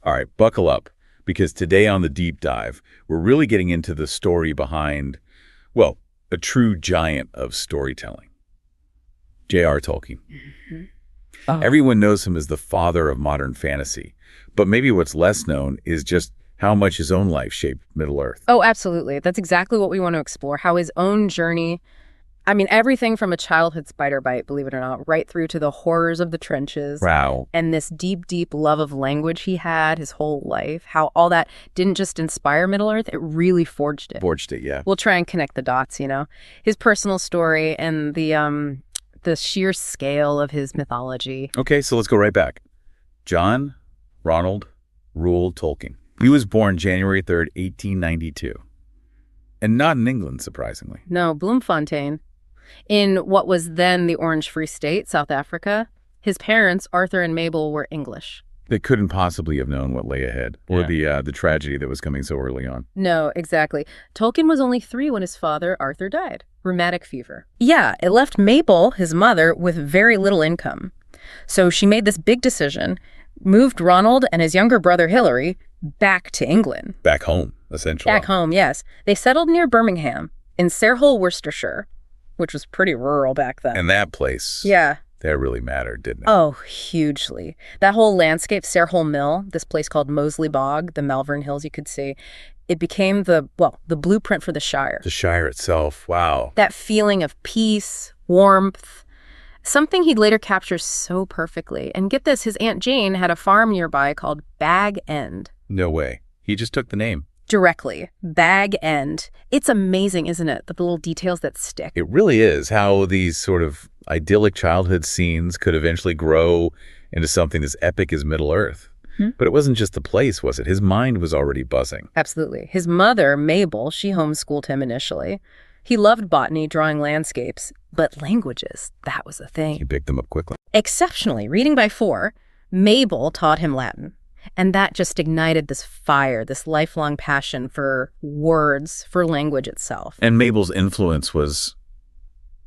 All right, buckle up, because today on the deep dive, we're really getting into the story behind, well, a true giant of storytelling. J.R. Tolkien. Mm-hmm. Oh. Everyone knows him as the father of modern fantasy, but maybe what's less known is just how much his own life shaped Middle-earth. Oh, absolutely. That's exactly what we want to explore, how his own journey, I mean, everything from a childhood spider bite, believe it or not, right through to the horrors of the trenches. Wow. And this deep, deep love of language he had his whole life, how all that didn't just inspire Middle-earth, it really forged it. Forged it, yeah. We'll try and connect the dots, you know. His personal story and the sheer scale of his mythology. Okay, so let's go right back. John Ronald Reuel Tolkien. He was born January 3rd, 1892. And not in England, surprisingly. No, Bloemfontein. In what was then the Orange Free State, South Africa. His parents, Arthur and Mabel, were English. They couldn't possibly have known what lay ahead, or the tragedy that was coming so early on. No, exactly. Tolkien was only 3 when his father, Arthur, died. Rheumatic fever. Yeah, it left Mabel, his mother, with very little income. So she made this big decision, moved Ronald and his younger brother, Hilary, back to England. Back home, essentially. Back home, yes. They settled near Birmingham, in Sarehole, Worcestershire, which was pretty rural back then. And that place. Yeah. That really mattered, didn't it? Oh, hugely. That whole landscape, Sarehole Mill, this place called Moseley Bog, the Malvern Hills you could see, it became the blueprint for the Shire. The Shire itself, wow. That feeling of peace, warmth, something he'd later capture so perfectly. And get this, his Aunt Jane had a farm nearby called Bag End. No way. He just took the name. Directly. Bag End. It's amazing, isn't it? The little details that stick. It really is how these sort of idyllic childhood scenes could eventually grow into something as epic as Middle-earth. But it wasn't just the place, was it? His mind was already buzzing. Absolutely. His mother, Mabel, she homeschooled him initially. He loved botany, drawing landscapes, but languages, that was the thing. He picked them up quickly. Exceptionally, reading by 4, Mabel taught him Latin. And that just ignited this fire, this lifelong passion for words, for language itself. And Mabel's influence was,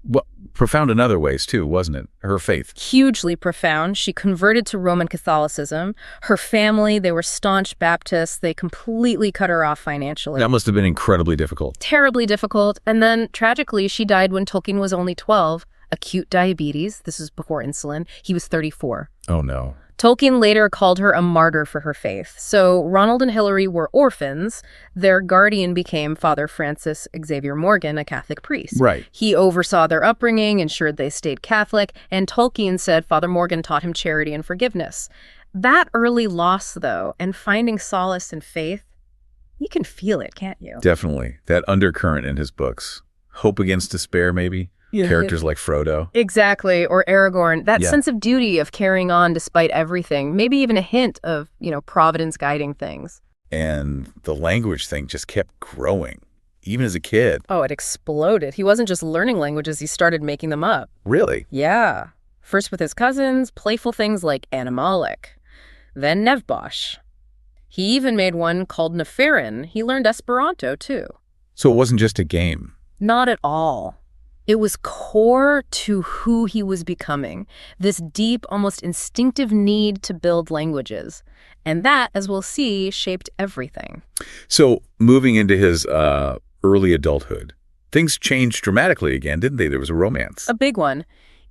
well, profound in other ways, too, wasn't it? Her faith. Hugely profound. She converted to Roman Catholicism. Her family, they were staunch Baptists. They completely cut her off financially. That must have been incredibly difficult. Terribly difficult. And then, tragically, she died when Tolkien was only 12. Acute diabetes. This was before insulin. He was 34. Oh, no. Tolkien later called her a martyr for her faith. So Ronald and Hilary were orphans. Their guardian became Father Francis Xavier Morgan, a Catholic priest. Right. He oversaw their upbringing, ensured they stayed Catholic, and Tolkien said Father Morgan taught him charity and forgiveness. That early loss, though, and finding solace in faith, you can feel it, can't you? Definitely. That undercurrent in his books. Hope against despair, maybe? Yeah. Characters like Frodo. Exactly, or Aragorn. That sense of duty of carrying on despite everything. Maybe even a hint of, Providence guiding things. And the language thing just kept growing, even as a kid. Oh, it exploded. He wasn't just learning languages, he started making them up. Really? Yeah. First with his cousins, playful things like Animalic. Then Nevbosh. He even made one called Neferin. He learned Esperanto, too. So it wasn't just a game? Not at all. It was core to who he was becoming, this deep, almost instinctive need to build languages. And that, as we'll see, shaped everything. So moving into his early adulthood, things changed dramatically again, didn't they? There was a romance. A big one.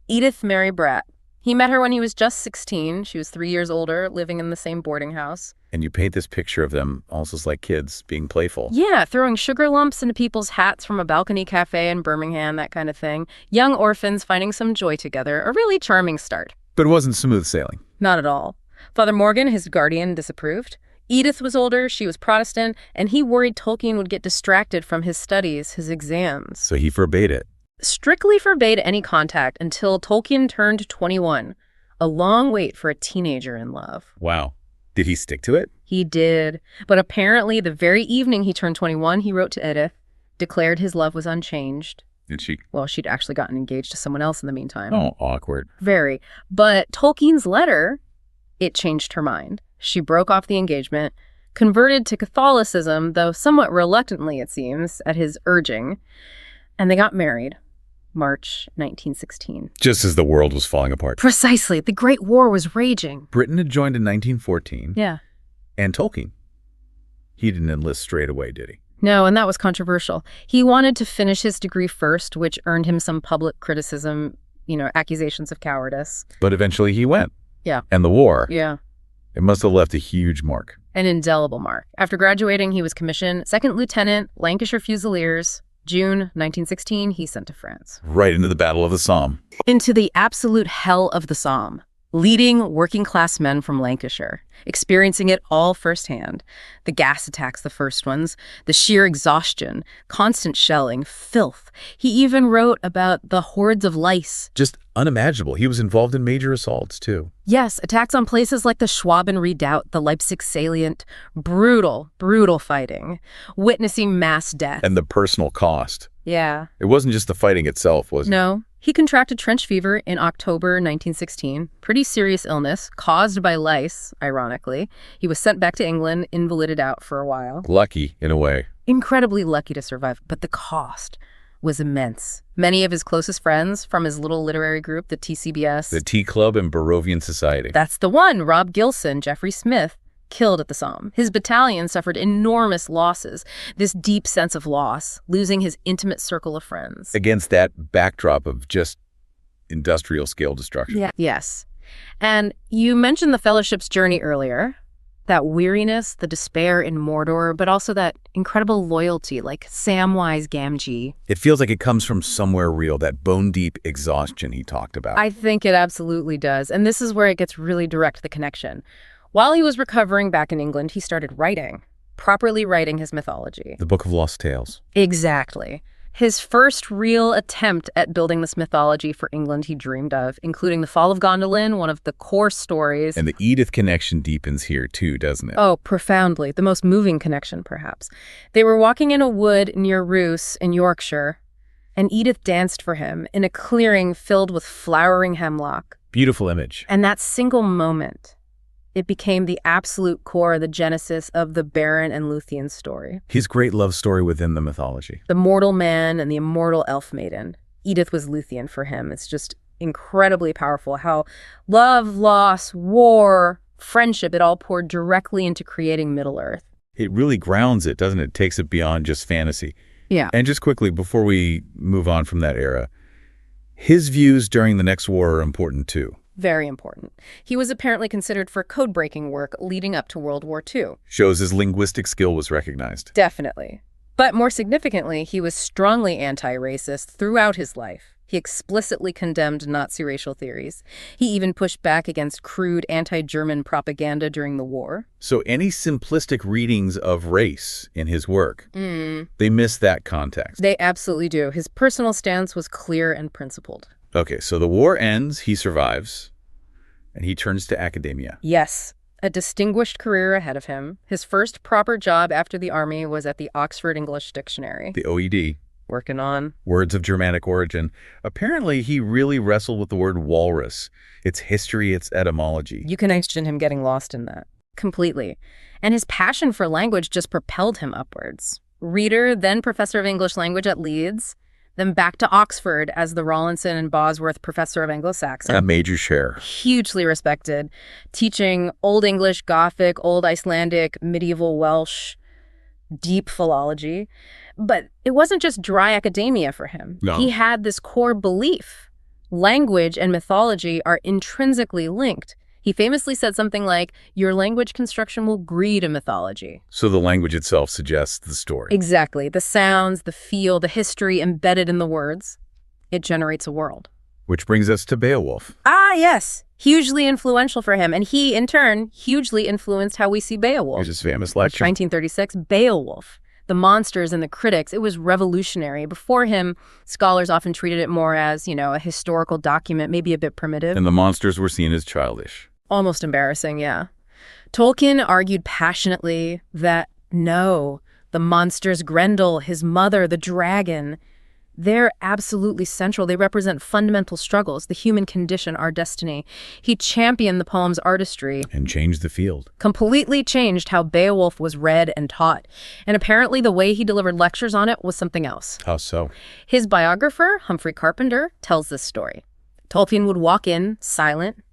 Edith Mary Bratt. He met her when he was just 16. She was 3 years older, living in the same boarding house. And you paint this picture of them almost like kids being playful. Yeah, throwing sugar lumps into people's hats from a balcony cafe in Birmingham, that kind of thing. Young orphans finding some joy together. A really charming start. But it wasn't smooth sailing. Not at all. Father Morgan, his guardian, disapproved. Edith was older, she was Protestant, and he worried Tolkien would get distracted from his studies, his exams. So he forbade it. Strictly forbade any contact until Tolkien turned 21. A long wait for a teenager in love. Wow. Did he stick to it? He did. But apparently, the very evening he turned 21, he wrote to Edith, declared his love was unchanged. Did she? Well, she'd actually gotten engaged to someone else in the meantime. Oh, awkward. Very. But Tolkien's letter, it changed her mind. She broke off the engagement, converted to Catholicism, though somewhat reluctantly, it seems, at his urging, and they got married. March 1916. Just as the world was falling apart. Precisely. The Great War was raging. Britain had joined in 1914. Yeah. And Tolkien. He didn't enlist straight away, did he? No, and that was controversial. He wanted to finish his degree first, which earned him some public criticism, accusations of cowardice. But eventually he went. Yeah. And the war. Yeah. It must have left a huge mark. An indelible mark. After graduating, he was commissioned second lieutenant, Lancashire Fusiliers. June 1916, he sent to France. Right into the Battle of the Somme. Into the absolute hell of the Somme. Leading working-class men from Lancashire, experiencing it all firsthand. The gas attacks, the first ones, the sheer exhaustion, constant shelling, filth. He even wrote about the hordes of lice. Just unimaginable. He was involved in major assaults, too. Yes, attacks on places like the Schwaben Redoubt, the Leipzig salient. Brutal, brutal fighting. Witnessing mass death. And the personal cost. Yeah. It wasn't just the fighting itself, was it? No. He contracted trench fever in October 1916, pretty serious illness, caused by lice, ironically. He was sent back to England, invalided out for a while. Lucky, in a way. Incredibly lucky to survive, but the cost was immense. Many of his closest friends from his little literary group, the TCBS. The Tea Club and Barovian Society. That's the one, Rob Gilson, Geoffrey Smith, killed at the Somme. His battalion suffered enormous losses, this deep sense of loss, losing his intimate circle of friends. Against that backdrop of just industrial scale destruction. Yeah. Yes. And you mentioned the Fellowship's journey earlier, that weariness, the despair in Mordor, but also that incredible loyalty, like Samwise Gamgee. It feels like it comes from somewhere real, that bone-deep exhaustion he talked about. I think it absolutely does. And this is where it gets really direct, the connection. While he was recovering back in England, he started writing, properly writing his mythology. The Book of Lost Tales. Exactly. His first real attempt at building this mythology for England he dreamed of, including the Fall of Gondolin, one of the core stories. And the Edith connection deepens here too, doesn't it? Oh, profoundly. The most moving connection, perhaps. They were walking in a wood near Roos in Yorkshire, and Edith danced for him in a clearing filled with flowering hemlock. Beautiful image. And that single moment, it became the absolute core, the genesis of the Beren and Luthien story. His great love story within the mythology. The mortal man and the immortal elf maiden. Edith was Luthien for him. It's just incredibly powerful how love, loss, war, friendship, it all poured directly into creating Middle-earth. It really grounds it, doesn't it? It takes it beyond just fantasy. Yeah. And just quickly, before we move on from that era, his views during the next war are important too. Very important. He was apparently considered for code-breaking work leading up to World War II. Shows his linguistic skill was recognized. Definitely. But more significantly, he was strongly anti-racist throughout his life. He explicitly condemned Nazi racial theories. He even pushed back against crude anti-German propaganda during the war. So any simplistic readings of race in his work, they miss that context. They absolutely do. His personal stance was clear and principled. Okay, so the war ends, he survives, and he turns to academia. Yes, a distinguished career ahead of him. His first proper job after the army was at the Oxford English Dictionary. The OED. Working on words of Germanic origin. Apparently, he really wrestled with the word walrus, its history, its etymology. You can imagine him getting lost in that. Completely. And his passion for language just propelled him upwards. Reader, then professor of English language at Leeds, then back to Oxford as the Rawlinson and Bosworth Professor of Anglo-Saxon. A major share. Hugely respected, teaching Old English, Gothic, Old Icelandic, medieval Welsh, deep philology. But it wasn't just dry academia for him. No. He had this core belief. Language and mythology are intrinsically linked. He famously said something like, your language construction will breed a mythology. So the language itself suggests the story. Exactly. The sounds, the feel, the history embedded in the words. It generates a world. Which brings us to Beowulf. Ah, yes. Hugely influential for him. And he, in turn, hugely influenced how we see Beowulf. Here's his famous lecture. 1936, Beowulf. The monsters and the critics, it was revolutionary. Before him, scholars often treated it more as, a historical document, maybe a bit primitive. And the monsters were seen as childish. Almost embarrassing, yeah. Tolkien argued passionately that, no, the monsters, Grendel, his mother, the dragon, they're absolutely central. They represent fundamental struggles, the human condition, our destiny. He championed the poem's artistry. And changed the field. Completely changed how Beowulf was read and taught. And apparently the way he delivered lectures on it was something else. How so? His biographer, Humphrey Carpenter, tells this story. Tolkien would walk in, silent.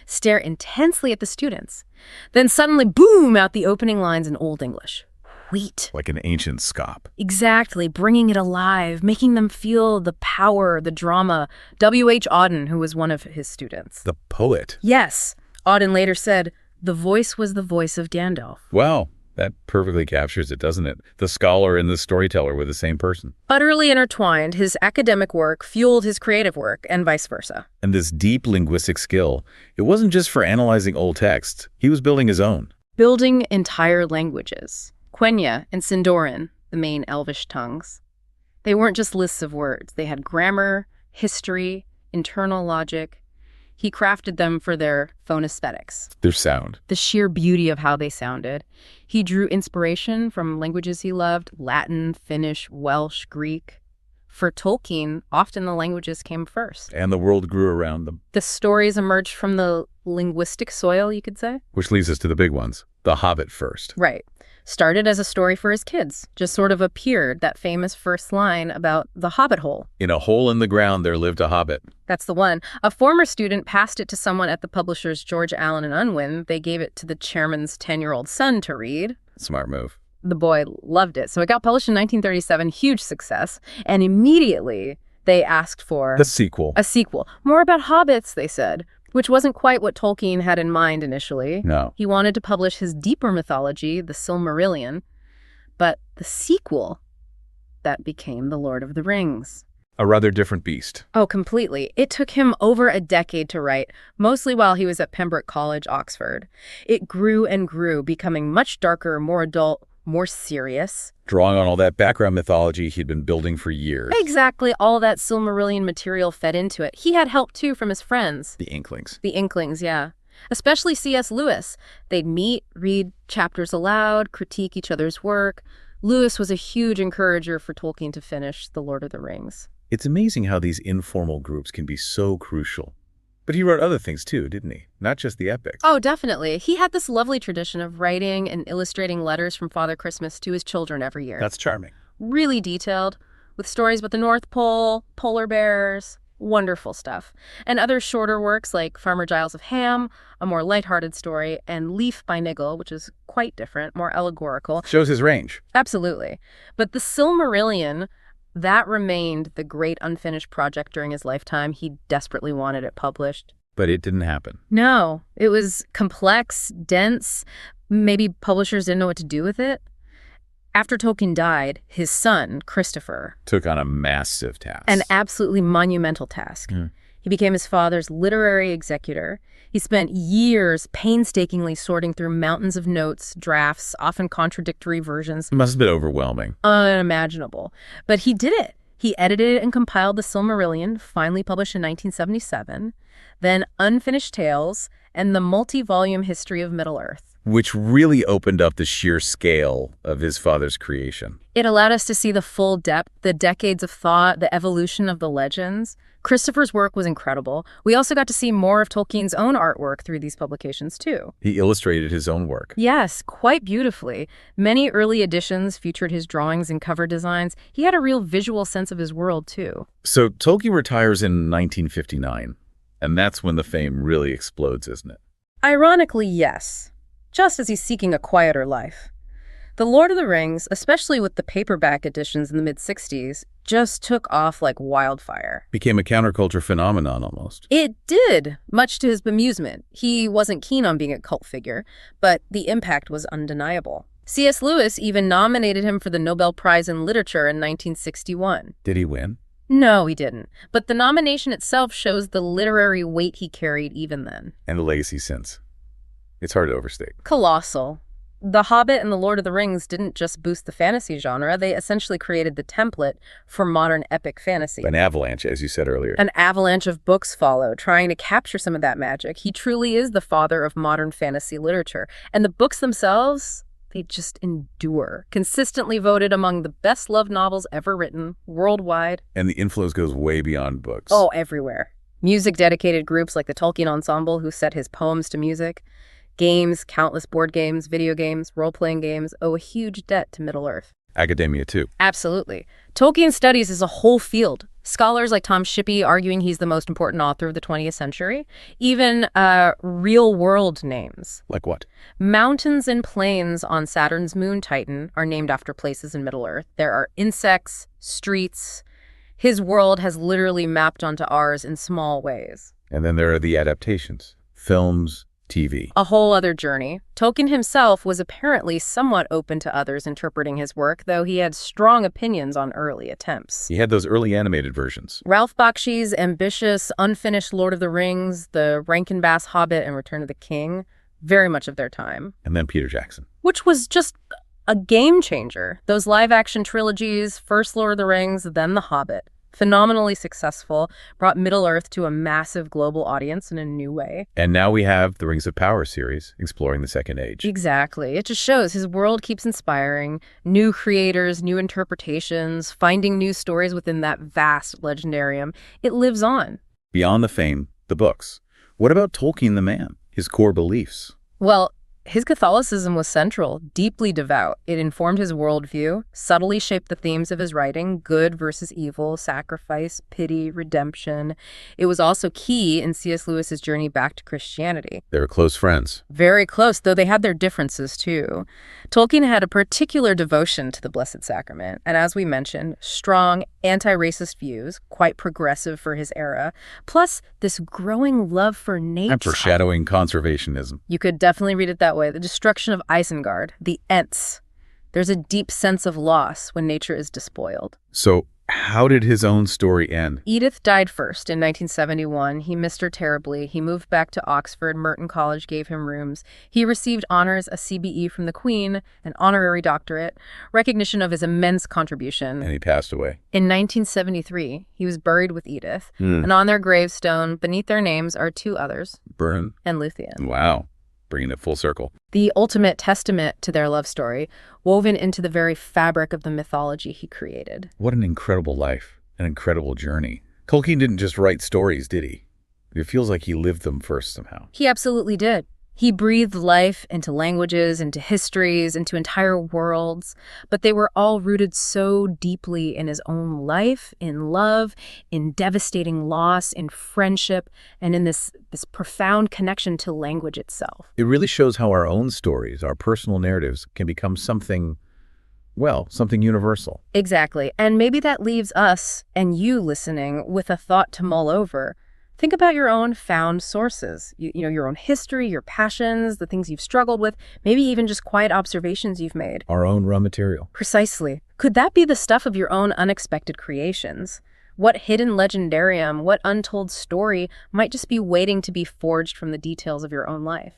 stare intensely at the students. Then suddenly, boom, out the opening lines in Old English. Wheat. Like an ancient scop. Exactly, bringing it alive, making them feel the power, the drama. W.H. Auden, who was one of his students. The poet. Yes. Auden later said, the voice was the voice of Gandalf. Wow, that perfectly captures it, doesn't it? The scholar and the storyteller were the same person. Utterly intertwined, his academic work fueled his creative work, and vice versa. And this deep linguistic skill, it wasn't just for analyzing old texts. He was building his own. Building entire languages. Quenya and Sindarin, the main Elvish tongues. They weren't just lists of words. They had grammar, history, internal logic. He crafted them for their phonesthetics. Their sound. The sheer beauty of how they sounded. He drew inspiration from languages he loved, Latin, Finnish, Welsh, Greek. For Tolkien, often the languages came first. And the world grew around them. The stories emerged from the linguistic soil, you could say. Which leads us to the big ones. The Hobbit first. Right. Started as a story for his kids. Just sort of appeared, that famous first line about the hobbit hole. In a hole in the ground there lived a hobbit. That's the one. A former student passed it to someone at the publishers George Allen and Unwin. They gave it to the chairman's 10-year-old son to read. Smart move. The boy loved it. So it got published in 1937, huge success. And immediately they asked for the sequel. A sequel. More about hobbits, they said. Which wasn't quite what Tolkien had in mind initially. No. He wanted to publish his deeper mythology, the Silmarillion, but the sequel, that became The Lord of the Rings. A rather different beast. Oh, completely. It took him over a decade to write, mostly while he was at Pembroke College, Oxford. It grew and grew, becoming much darker, more adult, more serious. Drawing on all that background mythology he'd been building for years. Exactly. All that Silmarillion material fed into it. He had help, too, from his friends. The Inklings. The Inklings, yeah. Especially C.S. Lewis. They'd meet, read chapters aloud, critique each other's work. Lewis was a huge encourager for Tolkien to finish The Lord of the Rings. It's amazing how these informal groups can be so crucial. But he wrote other things too, didn't he? Not just the epics. Oh, definitely. He had this lovely tradition of writing and illustrating letters from Father Christmas to his children every year. That's charming. Really detailed, with stories about the North Pole, polar bears, wonderful stuff. And other shorter works like Farmer Giles of Ham, a more lighthearted story, and Leaf by Nigel, which is quite different, more allegorical. Shows his range. Absolutely. But the Silmarillion, that remained the great unfinished project during his lifetime. He desperately wanted it published. But it didn't happen. No, it was complex, dense. Maybe publishers didn't know what to do with it. After Tolkien died, his son, Christopher, took on a massive task. An absolutely monumental task. He became his father's literary executor. He spent years painstakingly sorting through mountains of notes, drafts, often contradictory versions. It must have been overwhelming. Unimaginable. But he did it. He edited and compiled the Silmarillion, finally published in 1977, then Unfinished Tales, and the multi-volume history of Middle-earth. Which really opened up the sheer scale of his father's creation. It allowed us to see the full depth, the decades of thought, the evolution of the legends. Christopher's work was incredible. We also got to see more of Tolkien's own artwork through these publications, too. He illustrated his own work. Yes, quite beautifully. Many early editions featured his drawings and cover designs. He had a real visual sense of his world, too. So Tolkien retires in 1959, and that's when the fame really explodes, isn't it? Ironically, yes. Just as he's seeking a quieter life. The Lord of the Rings, especially with the paperback editions in the mid-60s, just took off like wildfire. Became a counterculture phenomenon almost. It did, much to his bemusement. He wasn't keen on being a cult figure, but the impact was undeniable. C.S. Lewis even nominated him for the Nobel Prize in Literature in 1961. Did he win? No, he didn't. But the nomination itself shows the literary weight he carried even then. And the legacy since. It's hard to overstate. Colossal. The Hobbit and The Lord of the Rings didn't just boost the fantasy genre, they essentially created the template for modern epic fantasy. An avalanche, as you said earlier. An avalanche of books followed, trying to capture some of that magic. He truly is the father of modern fantasy literature. And the books themselves, they just endure. Consistently voted among the best-loved novels ever written, worldwide. And the influence goes way beyond books. Oh, everywhere. Music-dedicated groups like the Tolkien Ensemble, who set his poems to music. Games, countless board games, video games, role-playing games owe a huge debt to Middle-earth. Academia, too. Absolutely. Tolkien studies is a whole field. Scholars like Tom Shippey arguing he's the most important author of the 20th century. Even real-world names. Like what? Mountains and plains on Saturn's moon Titan are named after places in Middle-earth. There are insects, streets. His world has literally mapped onto ours in small ways. And then there are the adaptations. Films, TV. A whole other journey. Tolkien himself was apparently somewhat open to others interpreting his work, though he had strong opinions on early attempts. He had those early animated versions. Ralph Bakshi's ambitious, unfinished Lord of the Rings, the Rankin-Bass Hobbit, and Return of the King, very much of their time. And then Peter Jackson. Which was just a game changer. Those live-action trilogies, first Lord of the Rings, then The Hobbit. Phenomenally successful, brought Middle-earth to a massive global audience in a new way. And now we have the Rings of Power series, exploring the Second Age. Exactly. It just shows his world keeps inspiring, new creators, new interpretations, finding new stories within that vast legendarium. It lives on. Beyond the fame, the books. What about Tolkien the man, his core beliefs? Well, his Catholicism was central, deeply devout. It informed his worldview, subtly shaped the themes of his writing, good versus evil, sacrifice, pity, redemption. It was also key in C.S. Lewis's journey back to Christianity. They were close friends. Very close, though they had their differences too. Tolkien had a particular devotion to the Blessed Sacrament, and as we mentioned, strong anti-racist views, quite progressive for his era, plus this growing love for nature. And foreshadowing conservationism. You could definitely read it that way. The destruction of Isengard, the Ents. There's a deep sense of loss when nature is despoiled. So how did his own story end? Edith died first in 1971. He missed her terribly. He moved back to Oxford. Merton College gave him rooms. He received honors, a CBE from the Queen, an honorary doctorate, recognition of his immense contribution. And he passed away. In 1973, he was buried with Edith. And on their gravestone, beneath their names, are two others. Byrne. And Luthien. Wow. Bringing it full circle. The ultimate testament to their love story, woven into the very fabric of the mythology he created. What an incredible life, an incredible journey. Tolkien didn't just write stories, did he? It feels like he lived them first somehow. He absolutely did. He breathed life into languages, into histories, into entire worlds, but they were all rooted so deeply in his own life, in love, in devastating loss, in friendship, and in this profound connection to language itself. It really shows how our own stories, our personal narratives, can become something, well, something universal. Exactly. And maybe that leaves us and you listening with a thought to mull over. Think about your own found sources, you know, your own history, your passions, the things you've struggled with, maybe even just quiet observations you've made. Our own raw material. Precisely. Could that be the stuff of your own unexpected creations? What hidden legendarium, what untold story might just be waiting to be forged from the details of your own life?